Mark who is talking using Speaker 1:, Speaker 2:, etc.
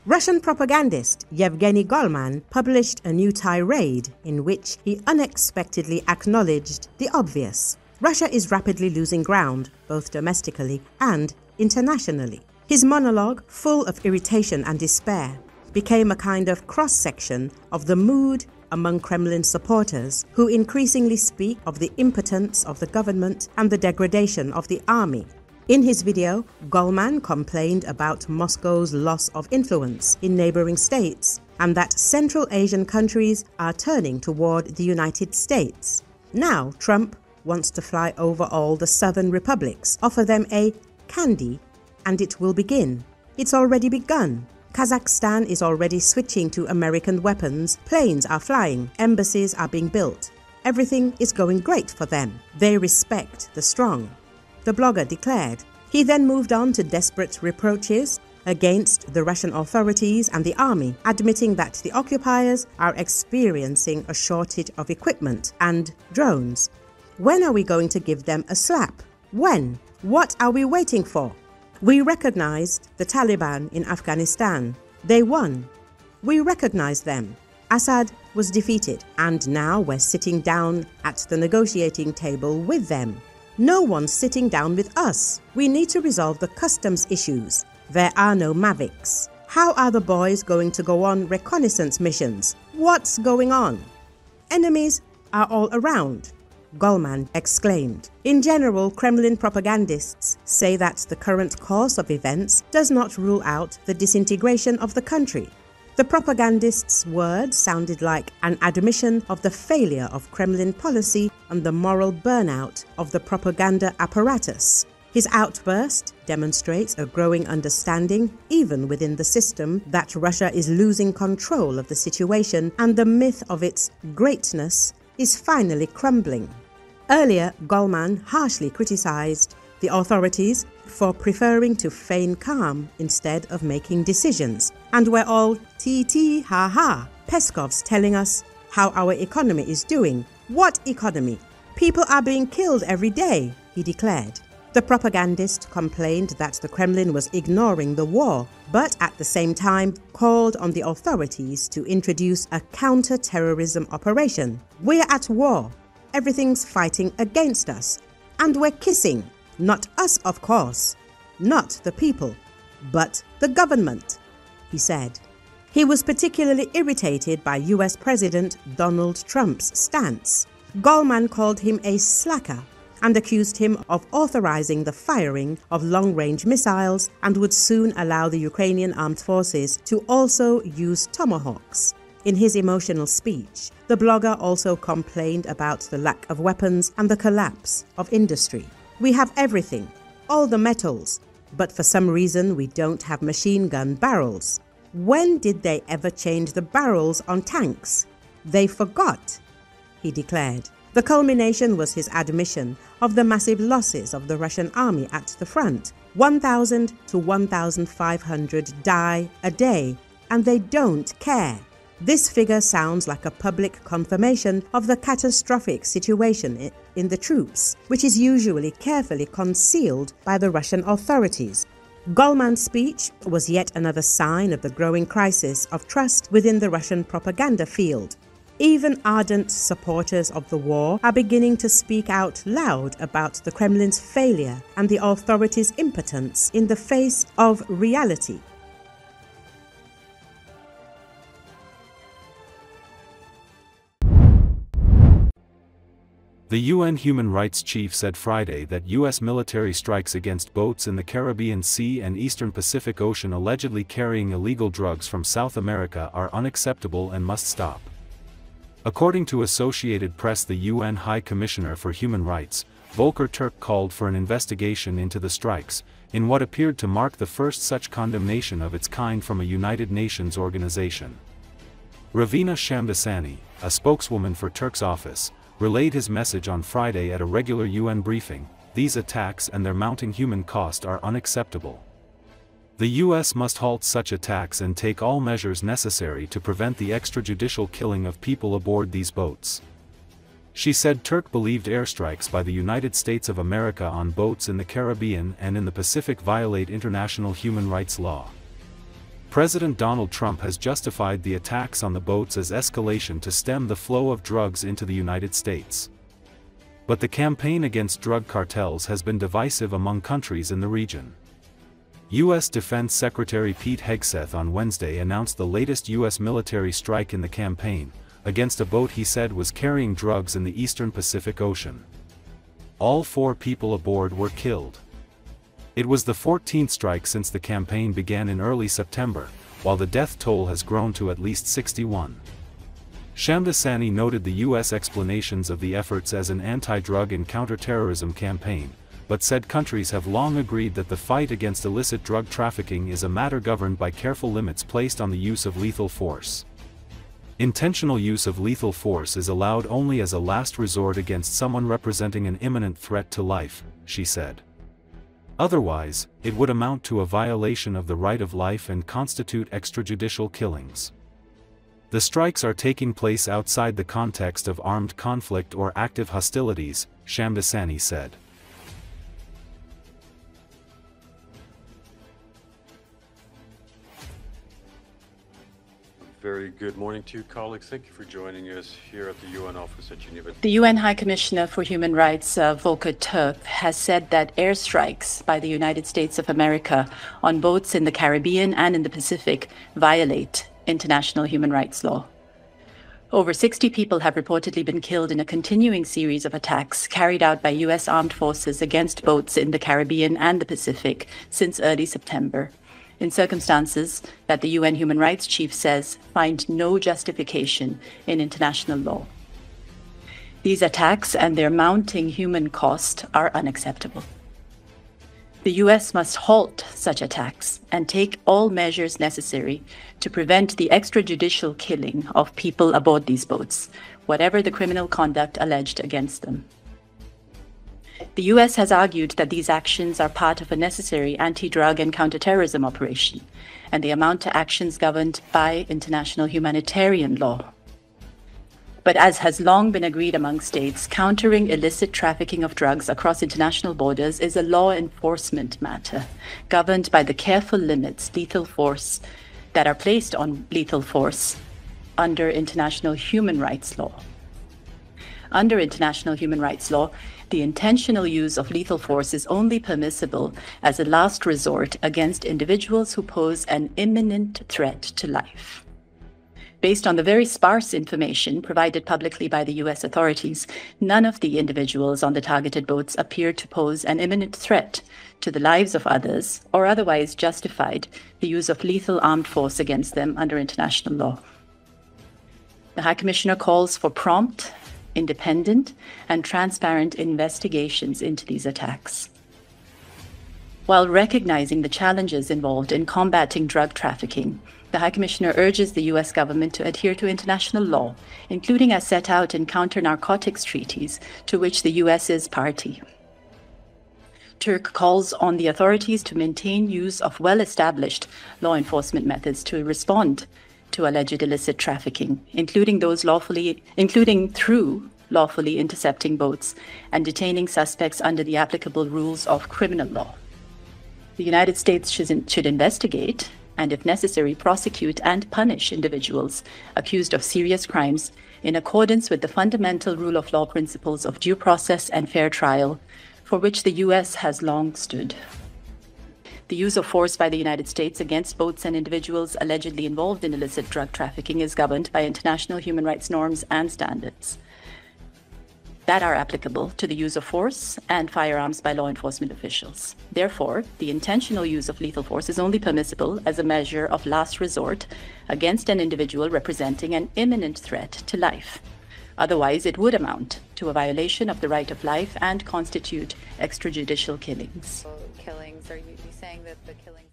Speaker 1: Russian propagandist Yevgeny Golman published a new tirade in which he unexpectedly acknowledged the obvious. Russia is rapidly losing ground, both domestically and internationally. His monologue, full of irritation and despair, became a kind of cross-section of the mood among Kremlin supporters, who increasingly speak of the impotence of the government and the degradation of the army. In his video, Golman complained about Moscow's loss of influence in neighboring states and that Central Asian countries are turning toward the United States. Now, Trump wants to fly over all the southern republics, offer them a candy, and it will begin. It's already begun. Kazakhstan is already switching to American weapons, planes are flying, embassies are being built. Everything is going great for them. They respect the strong, the blogger declared. He then moved on to desperate reproaches against the Russian authorities and the army, admitting that the occupiers are experiencing a shortage of equipment and drones. When are we going to give them a slap? When? What are we waiting for? We recognized the Taliban in Afghanistan. They won. We recognized them. Assad was defeated, and now we're sitting down at the negotiating table with them. No one's sitting down with us. We need to resolve the customs issues. There are no Mavics. How are the boys going to go on reconnaissance missions? What's going on? Enemies are all around, Golman exclaimed. In general, Kremlin propagandists say that the current course of events does not rule out the disintegration of the country. The propagandist's words sounded like an admission of the failure of Kremlin policy and the moral burnout of the propaganda apparatus. His outburst demonstrates a growing understanding, even within the system, that Russia is losing control of the situation and the myth of its greatness is finally crumbling. Earlier, Golman harshly criticized the authorities for preferring to feign calm instead of making decisions. And we're all tee ha ha. Peskov's telling us how our economy is doing. What economy? People are being killed every day, he declared. The propagandist complained that the Kremlin was ignoring the war, but at the same time called on the authorities to introduce a counter-terrorism operation. We're at war. Everything's fighting against us. And we're kissing. Not us, of course. Not the people, but the government, he said. He was particularly irritated by US President Donald Trump's stance. Golman called him a slacker and accused him of authorizing the firing of long-range missiles and would soon allow the Ukrainian Armed Forces to also use Tomahawks. In his emotional speech, the blogger also complained about the lack of weapons and the collapse of industry. We have everything, all the metals, but for some reason we don't have machine gun barrels. When did they ever change the barrels on tanks? They forgot, he declared. The culmination was his admission of the massive losses of the Russian army at the front. 1,000 to 1,500 die a day, and they don't care. This figure sounds like a public confirmation of the catastrophic situation in the troops, which is usually carefully concealed by the Russian authorities. Golman's speech was yet another sign of the growing crisis of trust within the Russian propaganda field. Even ardent supporters of the war are beginning to speak out loud about the Kremlin's failure and the authorities' impotence in the face of reality.
Speaker 2: The UN Human Rights Chief said Friday that U.S. military strikes against boats in the Caribbean Sea and Eastern Pacific Ocean allegedly carrying illegal drugs from South America are unacceptable and must stop. According to Associated Press, the UN High Commissioner for Human Rights, Volker Turk, called for an investigation into the strikes, in what appeared to mark the first such condemnation of its kind from a United Nations organization. Ravina Shamdasani, a spokeswoman for Turk's office, relayed his message on Friday at a regular UN briefing. These attacks and their mounting human cost are unacceptable. The U.S. must halt such attacks and take all measures necessary to prevent the extrajudicial killing of people aboard these boats. She said Turk believed airstrikes by the United States of America on boats in the Caribbean and in the Pacific violate international human rights law. President Donald Trump has justified the attacks on the boats as escalation to stem the flow of drugs into the United States. But the campaign against drug cartels has been divisive among countries in the region. U.S. Defense Secretary Pete Hegseth on Wednesday announced the latest U.S. military strike in the campaign, against a boat he said was carrying drugs in the eastern Pacific Ocean. All 4 people aboard were killed. It was the 14th strike since the campaign began in early September, while the death toll has grown to at least 61. Shamdasani noted the U.S. explanations of the efforts as an anti-drug and counter-terrorism campaign, but said countries have long agreed that the fight against illicit drug trafficking is a matter governed by careful limits placed on the use of lethal force. Intentional use of lethal force is allowed only as a last resort against someone representing an imminent threat to life, she said. Otherwise, it would amount to a violation of the right of life and constitute extrajudicial killings. The strikes are taking place outside the context of armed conflict or active hostilities, Shamdasani said.
Speaker 3: Very good morning to you, colleagues. Thank you for joining us here at the UN office at Geneva.
Speaker 4: The UN High Commissioner for Human Rights, Volker Turk, has said that airstrikes by the United States of America on boats in the Caribbean and in the Pacific violate international human rights law. Over 60 people have reportedly been killed in a continuing series of attacks carried out by U.S. armed forces against boats in the Caribbean and the Pacific since early September, in circumstances that the UN Human Rights Chief says find no justification in international law. These attacks and their mounting human cost are unacceptable. The US must halt such attacks and take all measures necessary to prevent the extrajudicial killing of people aboard these boats, whatever the criminal conduct alleged against them. The US has argued that these actions are part of a necessary anti-drug and counter-terrorism operation, and they amount to actions governed by international humanitarian law. But as has long been agreed among states, countering illicit trafficking of drugs across international borders is a law enforcement matter, governed by the careful limits that are placed on lethal force under international human rights law. Under international human rights law, the intentional use of lethal force is only permissible as a last resort against individuals who pose an imminent threat to life. Based on the very sparse information provided publicly by the US authorities, none of the individuals on the targeted boats appear to pose an imminent threat to the lives of others or otherwise justified the use of lethal armed force against them under international law. The High Commissioner calls for prompt, independent, and transparent investigations into these attacks. While recognizing the challenges involved in combating drug trafficking, the High Commissioner urges the U.S. government to adhere to international law, including as set out in counter-narcotics treaties to which the U.S. is party. Turk calls on the authorities to maintain use of well-established law enforcement methods to respond to alleged illicit trafficking, including through lawfully intercepting boats and detaining suspects under the applicable rules of criminal law. The United States should investigate and, if necessary, prosecute and punish individuals accused of serious crimes in accordance with the fundamental rule of law principles of due process and fair trial, for which the U.S. has long stood. The use of force by the United States against boats and individuals allegedly involved in illicit drug trafficking is governed by international human rights norms and standards that are applicable to the use of force and firearms by law enforcement officials. Therefore, the intentional use of lethal force is only permissible as a measure of last resort against an individual representing an imminent threat to life. Otherwise, it would amount to a violation of the right of life and constitute extrajudicial killings.
Speaker 5: Killings, are you saying that the killings...